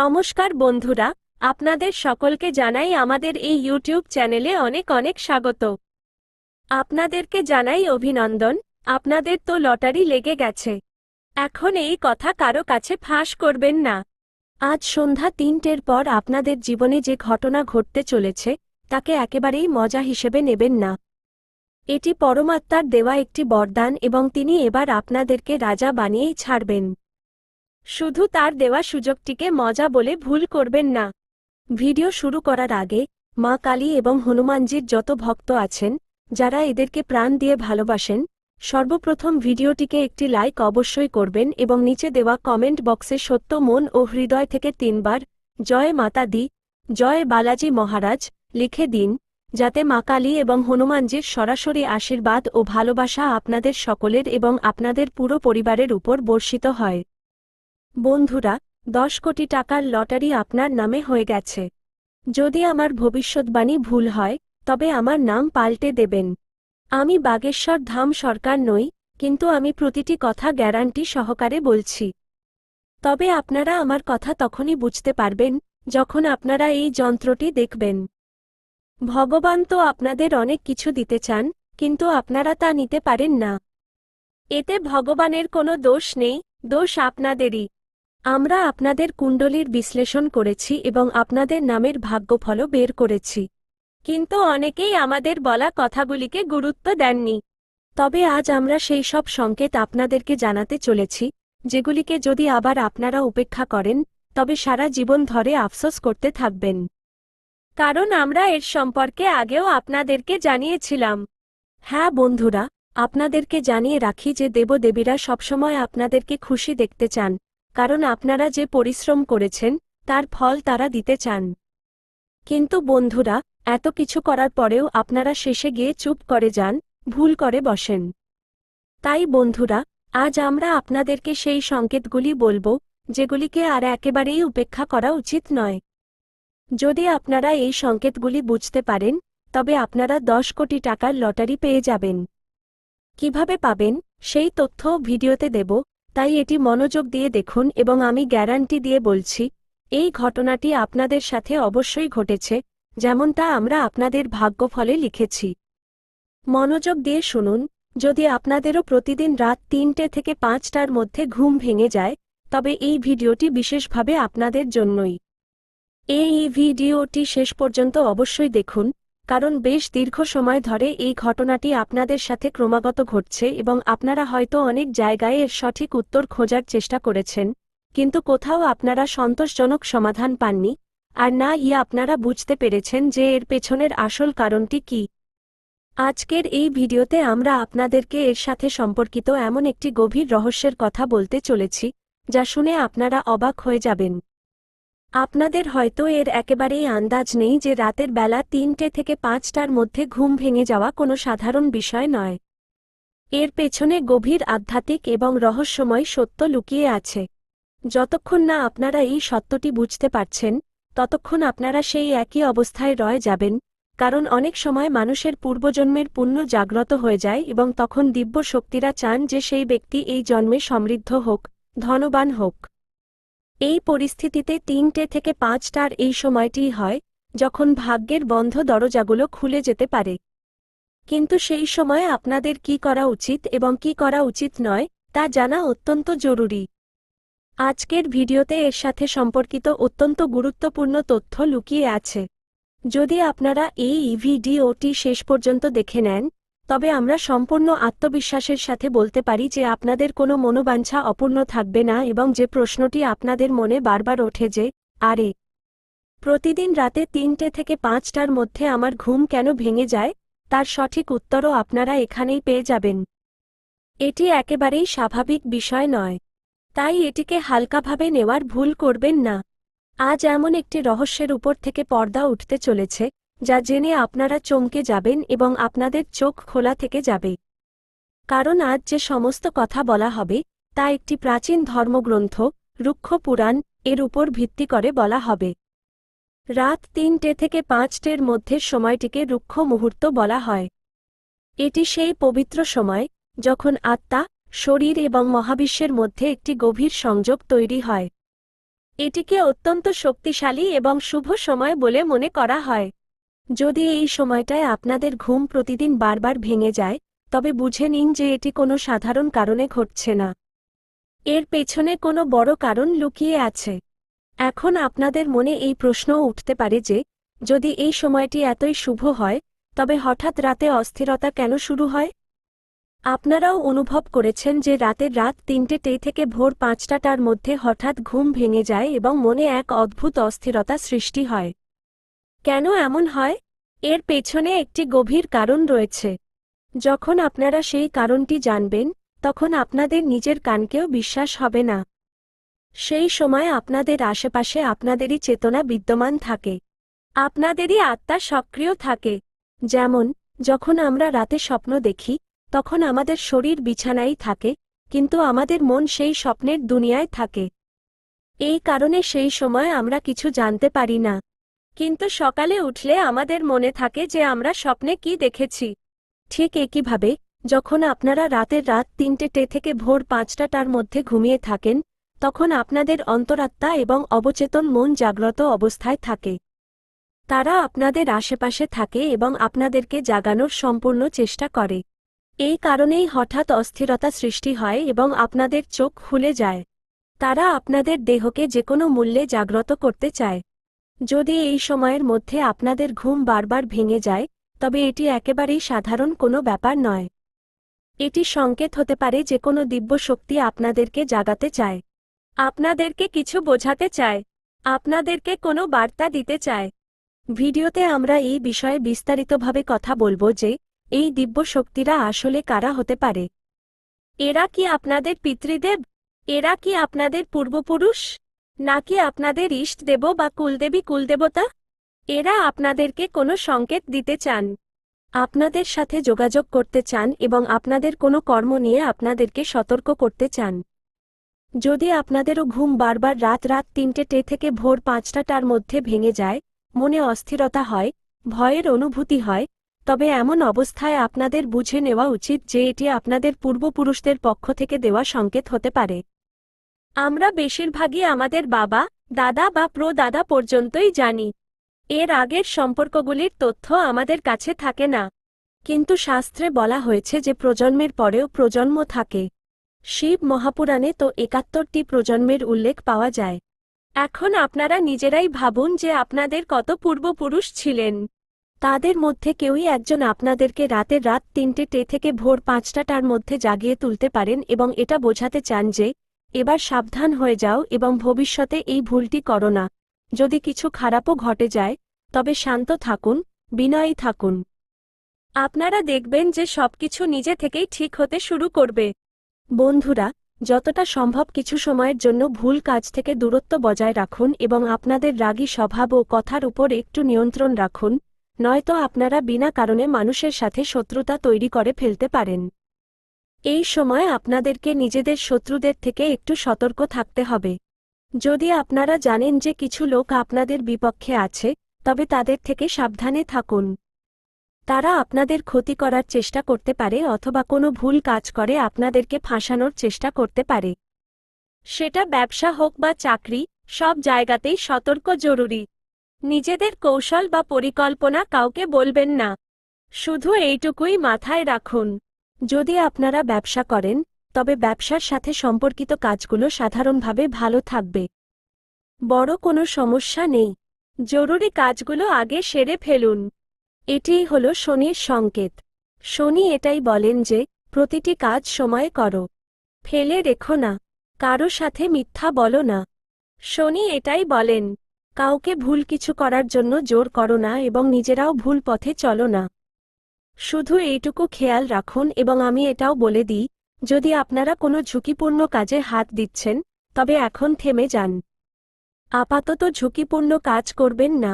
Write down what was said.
নমস্কার বন্ধুরা, আপনাদের সকলকে জানাই আমাদের এই ইউটিউব চ্যানেলে অনেক অনেক স্বাগত। আপনাদেরকে জানাই অভিনন্দন। আপনাদের তো লটারি লেগে গেছে। এখন এই কথা কারো কাছে ফাঁস করবেন না। আজ সন্ধ্যা ৩টের পর আপনাদের জীবনে যে ঘটনা ঘটতে চলেছে তাকে একেবারেই মজা হিসেবে নেবেন না। এটি পরমাত্মার দেওয়া একটি বরদান এবং তিনি এবার আপনাদেরকে রাজা বানিয়েই ছাড়বেন। শুধু তার দেওয়া সুযোগটিকে মজা বলে ভুল করবেন না। ভিডিও শুরু করার আগে মা কালী এবং হনুমানজির যত ভক্ত আছেন, যারা এদেরকে প্রাণ দিয়ে ভালোবাসেন, সর্বপ্রথম ভিডিওটিকে একটি লাইক অবশ্যই করবেন এবং নিচে দেওয়া কমেন্ট বক্সে সত্য মন ও হৃদয় থেকে ৩বার জয় মাতা দি, জয় বালাজি মহারাজ লিখে দিন, যাতে মা কালী এবং হনুমানজির সরাসরি আশীর্বাদ ও ভালোবাসা আপনাদের সকলের এবং আপনাদের পুরো পরিবারের উপর বর্ষিত হয়। বন্ধুরা, ১০ কোটি টাকার লটারি আপনার নামে হয়ে গেছে। যদি আমার ভবিষ্যৎবাণী ভুল হয় তবে আমার নাম পাল্টে দেবেন। আমি বাগেশ্বর ধাম সরকার নই, কিন্তু আমি প্রতিটি কথা গ্যারান্টি সহকারে বলছি। তবে আপনারা আমার কথা তখনই বুঝতে পারবেন যখন আপনারা এই যন্ত্রটি দেখবেন। ভগবান তো আপনাদের অনেক কিছু দিতে চান, কিন্তু আপনারা তা নিতে পারেন না। এতে ভগবানের কোনো দোষ নেই, দোষ আপনাদেরই। আমরা আপনাদের কুণ্ডলীর বিশ্লেষণ করেছি এবং আপনাদের নামের ভাগ্যফলও বের করেছি, কিন্তু অনেকেই আমাদের বলা কথাগুলিকে গুরুত্ব দেননি। তবে আজ আমরা সেই সব সংকেত আপনাদেরকে জানাতে চলেছি, যেগুলিকে যদি আবার আপনারা উপেক্ষা করেন তবে সারা জীবন ধরে আফসোস করতে থাকবেন। কারণ আমরা এর সম্পর্কে আগেও আপনাদেরকে জানিয়েছিলাম। হ্যাঁ বন্ধুরা, আপনাদেরকে জানিয়ে রাখি যে দেবদেবীরা সবসময় আপনাদেরকে খুশি দেখতে চান, কারণ আপনারা যে পরিশ্রম করেছেন তার ফল তারা দিতে চান। কিন্তু বন্ধুরা, এত কিছু করার পরেও আপনারা শেষে গিয়ে চুপ করে যান, ভুল করে বসেন। তাই বন্ধুরা, আজ আমরা আপনাদেরকে সেই সংকেতগুলি বলবো যেগুলিকে আর একেবারেই উপেক্ষা করা উচিত নয়। যদি আপনারা এই সংকেতগুলি বুঝতে পারেন তবে আপনারা ১০ কোটি টাকার লটারি পেয়ে যাবেন। কিভাবে পাবেন সেই তথ্যও ভিডিওতে দেব, তাই এটি মনোযোগ দিয়ে দেখুন এবং আমি গ্যারান্টি দিয়ে বলছি, এই ঘটনাটি আপনাদের সাথে অবশ্যই ঘটেছে, যেমনটা আমরা আপনাদের ভাগ্যফলে লিখেছি। মনোযোগ দিয়ে শুনুন। যদি আপনাদেরও প্রতিদিন রাত ৩টে থেকে ৫টার মধ্যে ঘুম ভেঙে যায়, তবে এই ভিডিওটি বিশেষভাবে আপনাদের জন্যই। এই ভিডিওটি শেষ পর্যন্ত অবশ্যই দেখুন, কারণ বেশ দীর্ঘ সময় ধরে এই ঘটনাটি আপনাদের সাথে ক্রমাগত ঘটছে এবং আপনারা হয়তো অনেক জায়গায় এর সঠিক উত্তর খোঁজার চেষ্টা করেছেন, কিন্তু কোথাও আপনারা সন্তোষজনক সমাধান পাননি, আর না আপনারা বুঝতে পেরেছেন যে এর পেছনের আসল কারণটি কী। আজকের এই ভিডিওতে আমরা আপনাদেরকে এর সাথে সম্পর্কিত এমন একটি গভীর রহস্যের কথা বলতে চলেছি, যা শুনে আপনারা অবাক হয়ে যাবেন। আপনাদের হয়তো এর একেবারেই আন্দাজ নেই যে রাতের বেলা ৩টে থেকে ৫টার মধ্যে ঘুম ভেঙে যাওয়া কোনো সাধারণ বিষয় নয়। এর পেছনে গভীর আধ্যাত্মিক এবং রহস্যময় সত্য লুকিয়ে আছে। যতক্ষণ না আপনারা এই সত্যটি বুঝতে পারছেন, ততক্ষণ আপনারা সেই একই অবস্থায় রয়ে যাবেন, কারণ অনেক সময় মানুষের পূর্বজন্মের পুণ্য জাগ্রত হয়ে যায় এবং তখন দিব্য শক্তিরা চান যে সেই ব্যক্তি এই জন্মে সমৃদ্ধ হোক, ধনবান হোক। এই পরিস্থিতিতে ৩টে থেকে ৫টার এই সময়টিই হয় যখন ভাগ্যের বন্ধ দরজাগুলো খুলে যেতে পারে। কিন্তু সেই সময় আপনাদের কি করা উচিত এবং কি করা উচিত নয় তা জানা অত্যন্ত জরুরি। আজকের ভিডিওতে এর সাথে সম্পর্কিত অত্যন্ত গুরুত্বপূর্ণ তথ্য লুকিয়ে আছে। যদি আপনারা এই ভিডিওটি শেষ পর্যন্ত দেখে নেন, তবে আমরা সম্পূর্ণ আত্মবিশ্বাসের সাথে বলতে পারি যে আপনাদের কোনো মনোবাঞ্ছা অপূর্ণ থাকবে না এবং যে প্রশ্নটি আপনাদের মনে বারবার ওঠে যে, আরে, প্রতিদিন রাতে ৩টে থেকে ৫টার মধ্যে আমার ঘুম কেন ভেঙে যায়, তার সঠিক উত্তরও আপনারা এখানেই পেয়ে যাবেন। এটি একেবারেই স্বাভাবিক বিষয় নয়, তাই এটিকে হালকাভাবে নেওয়ার ভুল করবেন না। আজ এমন একটি রহস্যের উপর থেকে পর্দা উঠতে চলেছে, যা জেনে আপনারা চমকে যাবেন এবং আপনাদের চোখ খোলা থেকে যাবে। কারণ আজ যে সমস্ত কথা বলা হবে তা একটি প্রাচীন ধর্মগ্রন্থ, রুক্ষ পুরাণ, এর উপর ভিত্তি করে বলা হবে। রাত ৩টে থেকে ৫টের মধ্যে সময়টিকে রুক্ষ মুহূর্ত বলা হয়। এটি সেই পবিত্র সময় যখন আত্মা, শরীর এবং মহাবিশ্বের মধ্যে একটি গভীর সংযোগ তৈরি হয়। এটিকে অত্যন্ত শক্তিশালী এবং শুভ সময় বলে মনে করা হয়। যদি এই সময়টায় আপনাদের ঘুম প্রতিদিন বারবার ভেঙে যায়, তবে বুঝে নিন যে এটি কোনো সাধারণ কারণে ঘটছে না। এর পেছনে কোনো বড় কারণ লুকিয়ে আছে। এখন আপনাদের মনে এই প্রশ্নও উঠতে পারে যে, যদি এই সময়টি এতই শুভ হয়, তবে হঠাৎ রাতে অস্থিরতা কেন শুরু হয়? আপনারাও অনুভব করেছেন যে রাত ৩টে থেকে ভোর ৫টার মধ্যে হঠাৎ ঘুম ভেঙে যায় এবং মনে এক অদ্ভুত অস্থিরতা সৃষ্টি হয়। কেন এমন হয়? এর পেছনে একটি গভীর কারণ রয়েছে। যখন আপনারা সেই কারণটি জানবেন, তখন আপনাদের নিজের কানকেও বিশ্বাস হবে না। সেই সময় আপনাদের আশেপাশে আপনাদেরই চেতনা বিদ্যমান থাকে। আপনাদেরই আত্মা সক্রিয় থাকে। যেমন, যখন আমরা রাতে স্বপ্ন দেখি, তখন আমাদের শরীর বিছানায় থাকে, কিন্তু আমাদের মন সেই স্বপ্নের দুনিয়ায় থাকে। এই কারণে সেই সময় আমরা কিছু জানতে পারি না। কিন্তু সকালে উঠলে আমাদের মনে থাকে যে আমরা স্বপ্নে কি দেখেছি। ঠিক একইভাবে, যখন আপনারা রাত ৩টে থেকে ভোর ৫টার মধ্যে ঘুমিয়ে থাকেন, তখন আপনাদের অন্তরাত্মা এবং অবচেতন মন জাগ্রত অবস্থায় থাকে। তারা আপনাদের আশেপাশে থাকে এবং আপনাদেরকে জাগানোর সম্পূর্ণ চেষ্টা করে। এই কারণেই হঠাৎ অস্থিরতা সৃষ্টি হয় এবং আপনাদের চোখ খুলে যায়। তারা আপনাদের দেহকে যেকোনো মূল্যে জাগ্রত করতে চায়। যদি এই সময়ের মধ্যে আপনাদের ঘুম বারবার ভেঙে যায়, তবে এটি একেবারেই সাধারণ কোনো ব্যাপার নয়। এটি সংকেত হতে পারে যে কোনো দিব্য শক্তি আপনাদেরকে জাগাতে চায়। আপনাদেরকে কিছু বোঝাতে চায়। আপনাদেরকে কোনো বার্তা দিতে চায়। ভিডিওতে আমরা এই বিষয়ে বিস্তারিতভাবে কথা বলবো যে, এই দিব্য শক্তিরা আসলে কারা হতে পারে। এরা কি আপনাদের পিতৃদেব? এরা কি আপনাদের পূর্বপুরুষ? নাকি আপনাদের ইষ্টদেব বা কুলদেবী কুলদেবতা? এরা আপনাদেরকে কোনো সংকেত দিতে চান। আপনাদের সাথে যোগাযোগ করতে চান এবং আপনাদের কোনো কর্ম নিয়ে আপনাদেরকে সতর্ক করতে চান। যদি আপনাদেরও ঘুম বারবার রাত ৩টে থেকে ভোর ৫টার মধ্যে ভেঙে যায়, মনে অস্থিরতা হয়, ভয়ের অনুভূতি হয়, তবে এমন অবস্থায় আপনাদের বুঝে নেওয়া উচিত যে এটি আপনাদের পূর্বপুরুষদের পক্ষ থেকে দেওয়া সংকেত হতে পারে। আমরা বেশিরভাগই আমাদের বাবা, দাদা বা প্রদাদা পর্যন্তই জানি। এর আগের সম্পর্কগুলির তথ্য আমাদের কাছে থাকে না। কিন্তু শাস্ত্রে বলা হয়েছে যে প্রজন্মের পরেও প্রজন্ম থাকে। শিব মহাপুরাণে তো ৭১টি প্রজন্মের উল্লেখ পাওয়া যায়। এখন আপনারা নিজেরাই ভাবুন যে আপনাদের কত পূর্বপুরুষ ছিলেন। তাদের মধ্যে কেউই একজন আপনাদেরকে রাত ৩টে থেকে ভোর ৫টার মধ্যে জাগিয়ে তুলতে পারেন এবং এটা বোঝাতে চান যে, এবার সাবধান হয়ে যাও এবং ভবিষ্যতে এই ভুলটি করো না। যদি কিছু খারাপও ঘটে যায়, তবে শান্ত থাকুন, বিনয়ী থাকুন। আপনারা দেখবেন যে সবকিছু নিজে থেকেই ঠিক হতে শুরু করবে। বন্ধুরা, যতটা সম্ভব কিছু সময়ের জন্য ভুল কাজ থেকে দূরত্ব বজায় রাখুন এবং আপনাদের রাগী স্বভাব ও কথার উপর একটু নিয়ন্ত্রণ রাখুন, নয়তো আপনারা বিনা কারণে মানুষের সাথে শত্রুতা তৈরি করে ফেলতে পারেন। এই সময় আপনাদেরকে নিজেদের শত্রুদের থেকে একটু সতর্ক থাকতে হবে। যদি আপনারা জানেন যে কিছু লোক আপনাদের বিপক্ষে আছে, তবে তাদের থেকে সাবধানে থাকুন। তারা আপনাদের ক্ষতি করার চেষ্টা করতে পারে অথবা কোনো ভুল কাজ করে আপনাদেরকে ফাঁসানোর চেষ্টা করতে পারে। সেটা ব্যবসা হোক বা চাকরি, সব জায়গাতেই সতর্ক জরুরি। নিজেদের কৌশল বা পরিকল্পনা কাউকে বলবেন না। শুধু এইটুকুই মাথায় রাখুন। যদি আপনারা ব্যবসা করেন, তবে ব্যবসার সাথে সম্পর্কিত কাজগুলো সাধারণভাবে ভালো থাকবে। বড় কোনো সমস্যা নেই। জরুরি কাজগুলো আগে সেরে ফেলুন। এটিই হলো শনির সংকেত। শনি এটাই বলেন যে, প্রতিটি কাজ সময়ে করো। ফেলে রেখো না। কারো সাথে মিথ্যা বলো না। শনি এটাই বলেন, কাউকে ভুল কিছু করার জন্য জোর করো না এবং নিজেরাও ভুল পথে চলো না। শুধু এইটুকু খেয়াল রাখুন এবং আমি এটাও বলে দিই, যদি আপনারা কোনো ঝুঁকিপূর্ণ কাজে হাত দিচ্ছেন, তবে এখন থেমে যান। আপাতত ঝুঁকিপূর্ণ কাজ করবেন না।